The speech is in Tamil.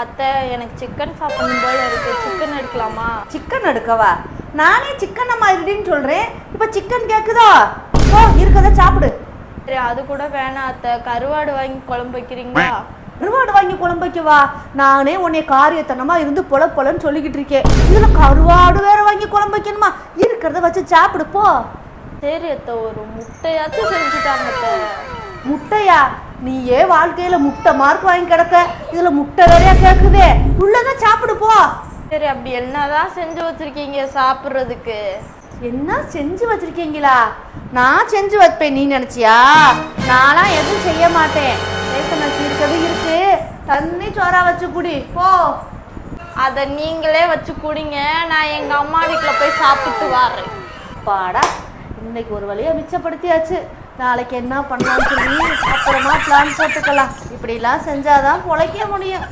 அத்தை எனக்கு சிக்கன் சாப்பிடணும் போல இருக்கு. சிக்கன் எடுக்கலாமா? சிக்கன் எடுக்கவா? நானே சிக்கன் நம்ம இருடின்னு சொல்றேன், இப்ப சிக்கன் கேக்குதா? ஓ இருக்கத சாப்பிடு. சரி அது கூட வேணாம் அத்தை, கருவாடு வாங்கி குழம்பு வைக்கிறீங்களா? கருவாடு வாங்கி குழம்பு வைக்கவா? நானே உன்னை காரியத்தனமா இருந்து பொலன்னு சொல்லிக்கிட்டு இருக்கேன், இதுல கருவாடு வேற வாங்கி குழம்பு வைக்கணுமா? இருக்கிறத வச்சு சாப்பிடு போ. சரி அத்தை, ஒரு முட்டையாச்சும் செஞ்சுட்டாங்க அத்தை. முட்டையா? நீயே வாழ்க்கையில முட்டை மார்க் வாங்கி கிடக்க, இதுல முட்டை வேறையா கேக்குதே, உள்ளதான் சாப்பிடு போ. சரி அப்படி என்னதான் செஞ்சு வச்சிருக்கீங்க சாப்பிட்றதுக்கு? என்ன செஞ்சு வச்சிருக்கீங்களா? நான் செஞ்சு வைப்பேன் நீ நினைச்சியா? நானா எதுவும் செய்ய மாட்டேன். ரேஷன் அரிசி இருக்கிறது இருக்கு, தண்ணி சோறா வச்சு குடி போ. அதை நீங்களே வச்சு குடிங்க, நான் எங்க அம்மா வீட்டில் போய் சாப்பிட்டு வரேன். பாடா, இன்னைக்கு ஒரு வழியா மிச்சப்படுத்தியாச்சு. நாளைக்கு என்ன பண்ணலாம்னு சொல்லி அப்புறமா பிளான் போட்டுக்கலாம். இப்படிலாம் செஞ்சாதான் பொழைக்க முடியும்.